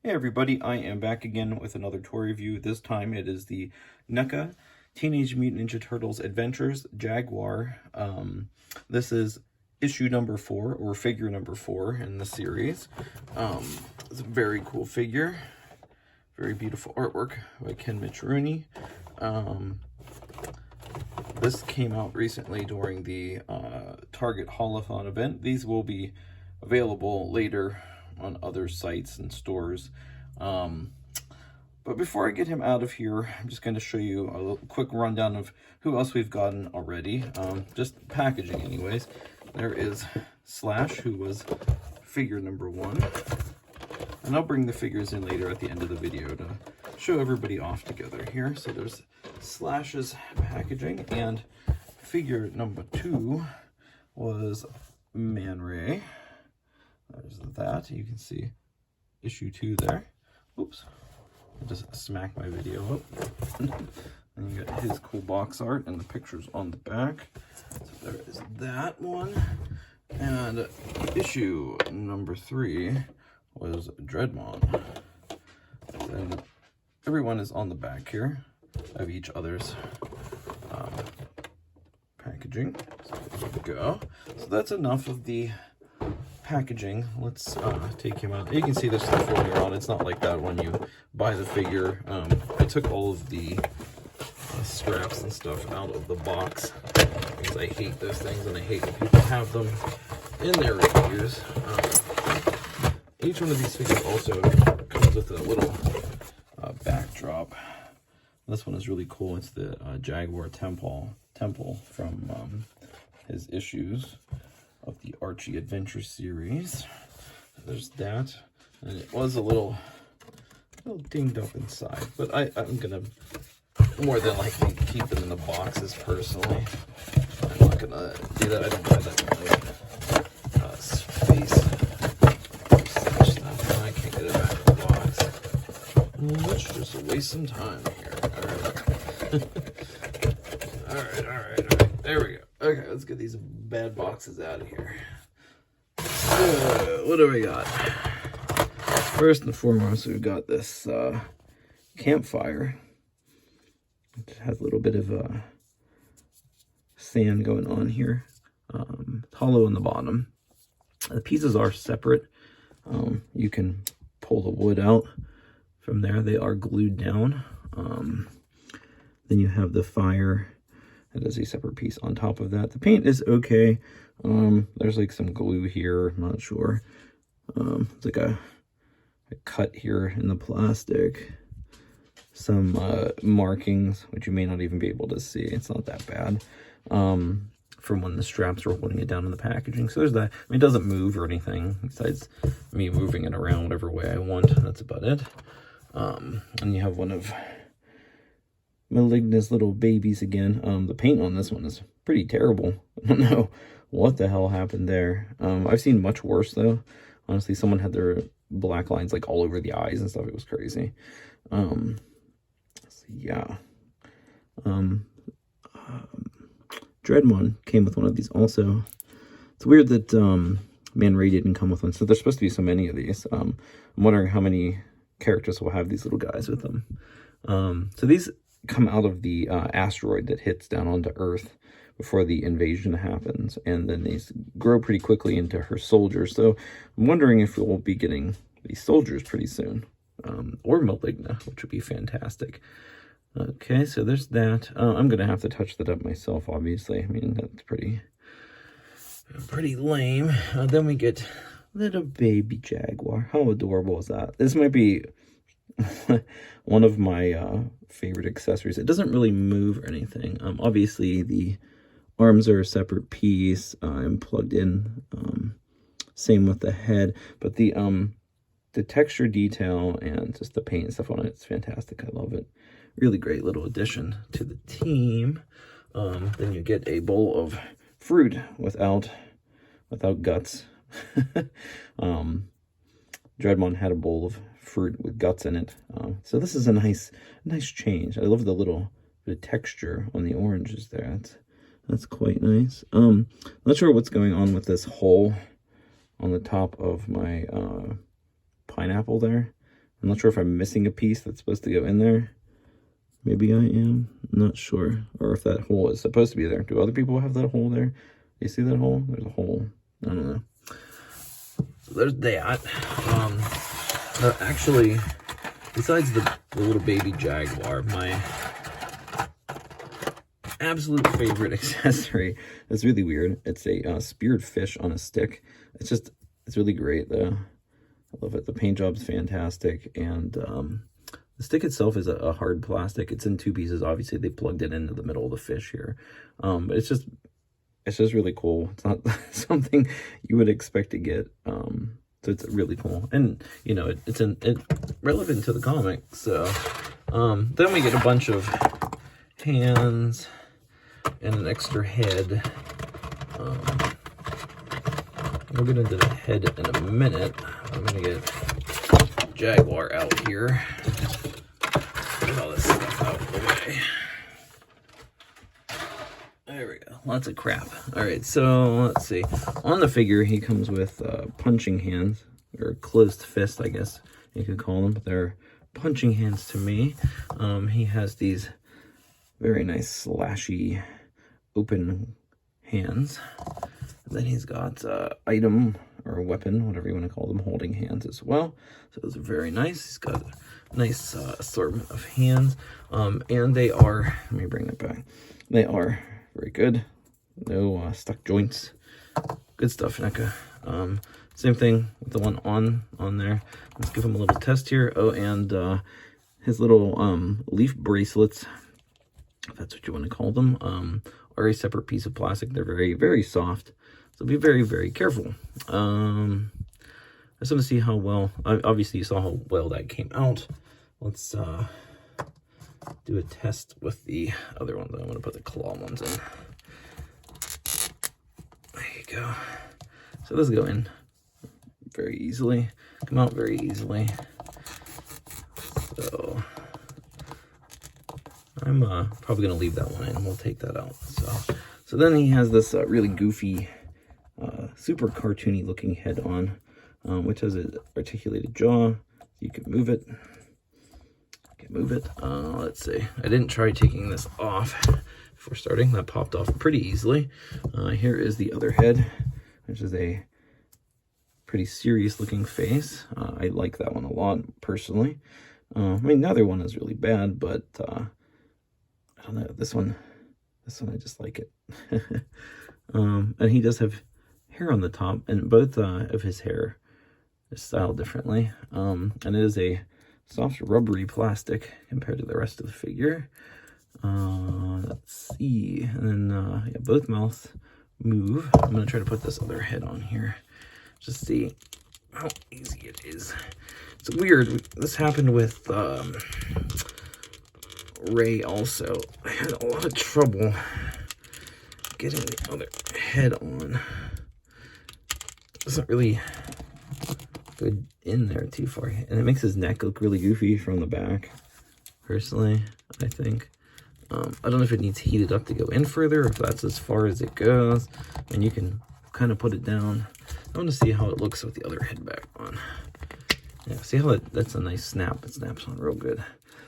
Hey everybody, I am back again with another toy review. This time it is the NECA Teenage Mutant Ninja Turtles Adventures Jagwar. This is issue number 4, or figure number 4 in the series. It's a very cool figure. Very beautiful artwork by Ken Michiruni. This came out recently during the Target Haulathon event. These will be available later on other sites and stores. But before I get him out of here, I'm just going to show you a quick rundown of who else we've gotten already. Just packaging anyways. There is Slash, who was figure number 1. And I'll bring the figures in later at the end of the video to show everybody off together here. So there's Slash's packaging, and figure number 2 was Man Ray. There's that. You can see issue 2 there. Oops. I just smacked my video up. And you got his cool box art and the pictures on the back. So there is that one. And issue number 3 was Dreadmon. And everyone is on the back here of each other's packaging. So there we go. So that's enough of the packaging. Let's take him out. You can see there's stuff rolling around. It's not like that when you buy the figure. I took all of the straps and stuff out of the box because I hate those things and I hate when people have them in their reviews. Each one of these figures also comes with a little backdrop. This one is really cool. It's the Jagwar temple from his issues of the Archie Adventure series. There's that, and it was a little dinged up inside, but I'm gonna more than likely keep them in the boxes personally. I'm not gonna do that. I don't have that space. Such stuff. I can't get it back in the box. Let's just waste some time here. All right. There we go. Okay, let's get these bad boxes out of here. What do we got? First and foremost, we've got this campfire. It has a little bit of sand going on here. Hollow in the bottom. The pieces are separate. You can pull the wood out from there. They are glued down. Then you have the fire. That is a separate piece on top of that. The paint is okay. There's like some glue here. I'm not sure. It's like a cut here in the plastic. Some markings, which you may not even be able to see. It's not that bad. From when the straps were holding it down in the packaging. So there's that. I mean, it doesn't move or anything besides me moving it around whatever way I want. That's about it. And you have one of Maligna's little babies again. The paint on this one is pretty terrible. I don't know what the hell happened there. I've seen much worse though. Honestly, someone had their black lines like all over the eyes and stuff. It was crazy. So yeah. Dreadmon came with one of these also. It's weird that Man Ray didn't come with one. So there's supposed to be so many of these. I'm wondering how many characters will have these little guys with them. So these come out of the asteroid that hits down onto Earth before the invasion happens, and then these grow pretty quickly into her soldiers. So I'm wondering if we'll be getting these soldiers pretty soon, or Maligna, which would be fantastic. Okay, so there's that. I'm gonna have to touch that up myself, obviously. I mean, that's pretty lame. Then we get little baby Jagwar. How adorable is that? This might be one of my favorite accessories. It doesn't really move or anything. Obviously the arms are a separate piece and plugged in. Same with the head, but the texture detail and just the paint and stuff on it's fantastic. I love it. Really great little addition to the team. Then you get a bowl of fruit without guts. Dreadmon had a bowl of fruit with guts in it. So this is a nice change. I love the little bit of texture on the oranges there. That's quite nice. Not sure what's going on with this hole on the top of my pineapple there. I'm not sure if I'm missing a piece that's supposed to go in there. Maybe I am. Not sure. Or if that hole is supposed to be there. Do other people have that hole there? You see that hole? There's a hole. I don't know. So there's that. Actually, besides the little baby Jaguar, my absolute favorite accessory, it's really weird. It's a speared fish on a stick. It's really great though. I love it. The paint job's fantastic, and the stick itself is a hard plastic. It's in 2 pieces. Obviously, they plugged it into the middle of the fish here, but it's just really cool. It's not something you would expect to get. So it's really cool, and you know it's relevant to the comic. So then we get a bunch of hands and an extra head. We'll get into the head in a minute. I'm gonna get Jagwar out here. Get all this stuff out of the way. There we go. Lots of crap. All right, so let's see. On the figure, he comes with punching hands, or closed fist, I guess you could call them. But they're punching hands to me. He has these very nice slashy open hands. And then he's got item or weapon, whatever you want to call them, holding hands as well. So those are very nice. He's got a nice assortment of hands. And they are, let me bring that back. They are very good. No stuck joints. Good stuff, NECA. Same thing with the one on there. Let's give him a little test here. Oh, and his little leaf bracelets, if that's what you want to call them, are a separate piece of plastic. They're very, very soft. So be very, very careful. I just want to see how well, obviously you saw how well that came out. Let's do a test with the other ones. I'm going to put the claw ones in. There you go. So those go in very easily, come out very easily. So I'm probably going to leave that one in. We'll take that out. So then he has this really goofy, super cartoony looking head on, which has an articulated jaw. You can move it. Let's see. I didn't try taking this off before starting. That popped off pretty easily. Here is the other head, which is a pretty serious looking face. I like that one a lot personally. I mean, neither one is really bad, but I don't know. This one I just like it. And he does have hair on the top, and both of his hair is styled differently. And it is a soft rubbery plastic compared to the rest of the figure. Let's see. And then yeah, both mouths move. I'm gonna try to put this other head on here, just see how easy it is. It's weird. This happened with Ray also. I had a lot of trouble getting the other head on. It doesn't really go in there too far, and it makes his neck look really goofy from the back, personally, I think. I don't know if it needs heated up to go in further, or if that's as far as it goes, and you can kind of put it down. I want to see how it looks with the other head back on. Yeah, see how that's a nice snap. It snaps on real good.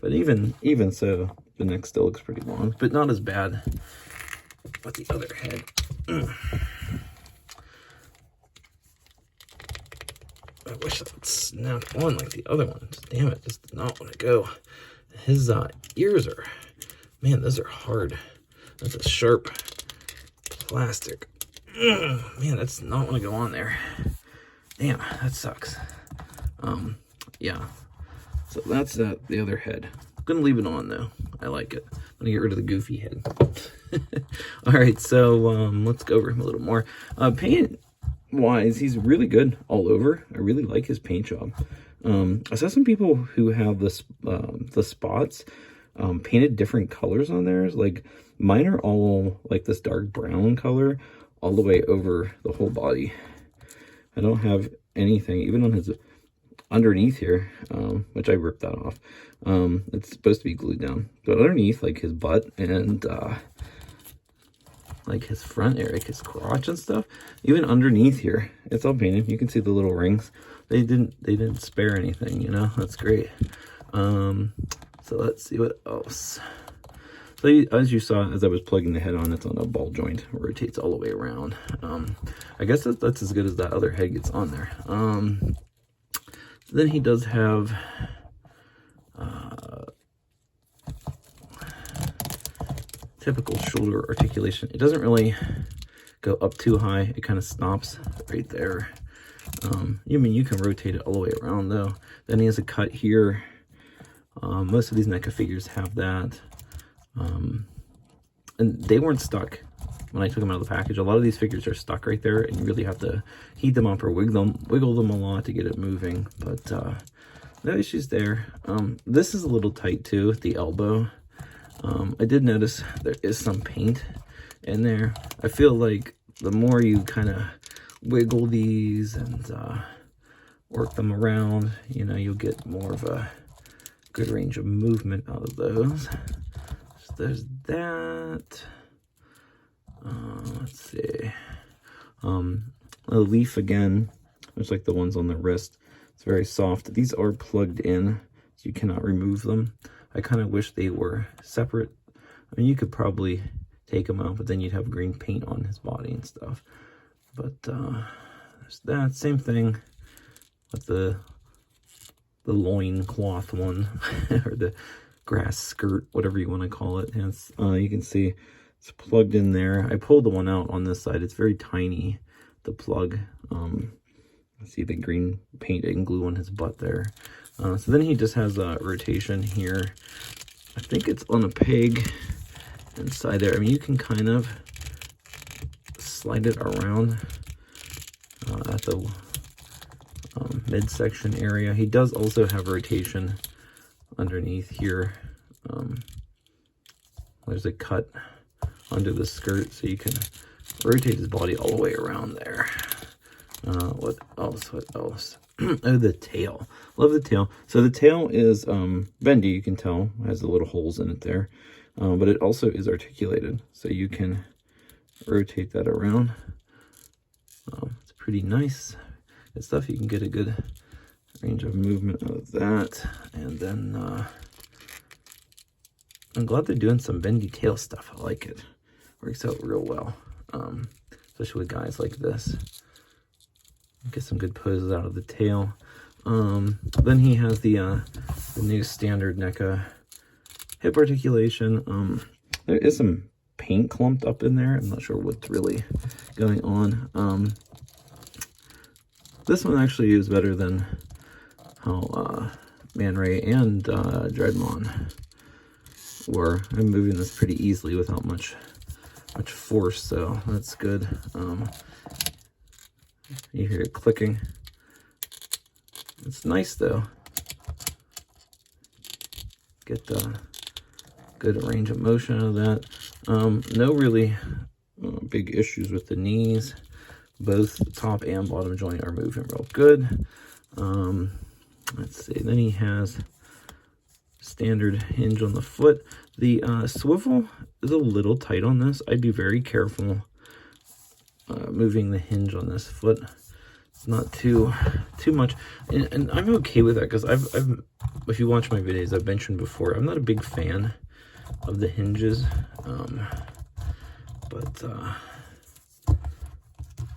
But even so, the neck still looks pretty long, but not as bad with the other head. I wish that would snap on like the other one. Damn it, just did not want to go. His ears are, man, those are hard. That's a sharp plastic. Man, that's not want to go on there. Damn, that sucks. Yeah. So that's the other head. I'm gonna leave it on though. I like it. I'm gonna get rid of the goofy head. All right, so let's go over him a little more. Paint wise, he's really good all over. I really like his paint job. I saw some people who have this the spots painted different colors on theirs. Like mine are all like this dark brown color all the way over the whole body. I don't have anything even on his underneath here, which I ripped that off. It's supposed to be glued down, but underneath, like his butt and like his front area, like his crotch and stuff, even underneath here, it's all painted. You can see the little rings. they didn't spare anything, you know. That's great. So let's see what else. So as you saw, as I was plugging the head on, it's on a ball joint. It rotates all the way around. I guess that's as good as that other head gets on there. Then he does have typical shoulder articulation. It doesn't really go up too high. It kind of stops right there. You can rotate it all the way around though. Then he has a cut here. Most of these NECA figures have that. And they weren't stuck when I took them out of the package. A lot of these figures are stuck right there, and you really have to heat them up or wiggle them a lot to get it moving. But no issues there. This is a little tight too at the elbow. I did notice there is some paint in there. I feel like the more you kind of wiggle these and work them around, you know, you'll get more of a good range of movement out of those. There's that. Let's see. A leaf again. There's like the ones on the wrist. It's very soft. These are plugged in, so you cannot remove them. I kind of wish they were separate. I mean, you could probably take them out, but then you'd have green paint on his body and stuff. But there's that. Same thing with the loincloth one, or the grass skirt, whatever you want to call it. And you can see it's plugged in there. I pulled the one out on this side. It's very tiny, the plug. See the green paint and glue on his butt there. So then he just has a rotation here. I think it's on a peg inside there. I mean, you can kind of slide it around at the midsection area. He does also have rotation underneath here. There's a cut under the skirt, so you can rotate his body all the way around there. What else? Oh, the tail. Love the tail. So the tail is bendy, you can tell. It has the little holes in it there. But it also is articulated, so you can rotate that around. It's pretty nice. Good stuff. You can get a good range of movement of that. And then I'm glad they're doing some bendy tail stuff. I like it. Works out real well, especially with guys like this. Get some good poses out of the tail. Then he has the new standard NECA hip articulation. There is some paint clumped up in there. I'm not sure what's really going on. This one actually is better than how Man Ray and Dreadmon were. I'm moving this pretty easily without much force, so that's good. You hear it clicking. It's nice though. Get the good range of motion out of that. No really big issues with the knees. Both top and bottom joint are moving real good. Let's see. Then he has standard hinge on the foot. The swivel is a little tight on this. I'd be very careful moving the hinge on this foot. It's not too much, and I'm okay with that because I've if you watch my videos, I've mentioned before, I'm not a big fan of the hinges, but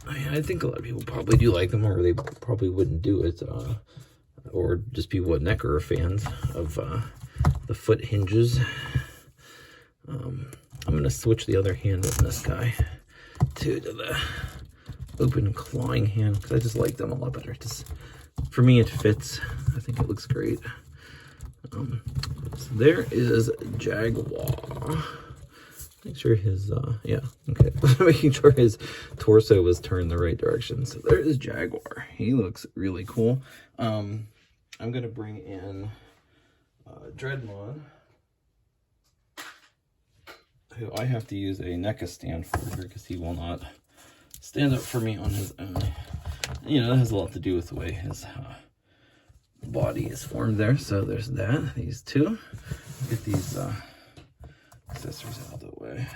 I think a lot of people probably do like them, or they probably wouldn't do it, or just people at NECA are fans of the foot hinges. I'm gonna switch the other hand on this guy to the open clawing hand because I just like them a lot better. Just for me, it fits. I think it looks great. So there is Jagwar. Make sure his yeah, okay. Making sure his torso was turned the right direction. So there is Jagwar. He looks really cool. I'm gonna bring in Dreadmon, who I have to use a NECA stand for here because he will not stand up for me on his own. You know, that has a lot to do with the way his body is formed there. So there's that. These two. Get these accessories out of the way.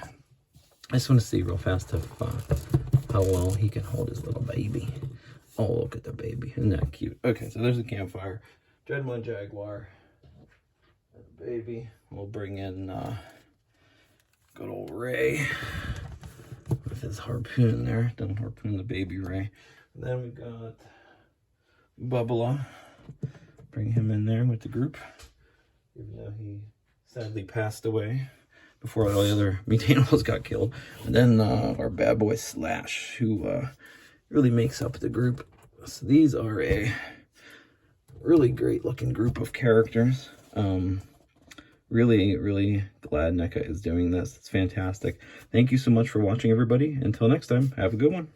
I just want to see real fast how well he can hold his little baby. Oh, look at the baby. Isn't that cute? Okay, so there's the campfire. Dreadmon Jaguar. The baby. We'll bring in good old Ray with his harpoon there. Doesn't harpoon the baby Ray. And then we got Bubba. Bring him in there with the group. Even though he sadly passed away before all the other Mutanibles got killed. And then our bad boy Slash, who really makes up the group. So these are a really great looking group of characters. Really glad NECA is doing this. It's fantastic. Thank you so much for watching, everybody. Until next time, have a good one.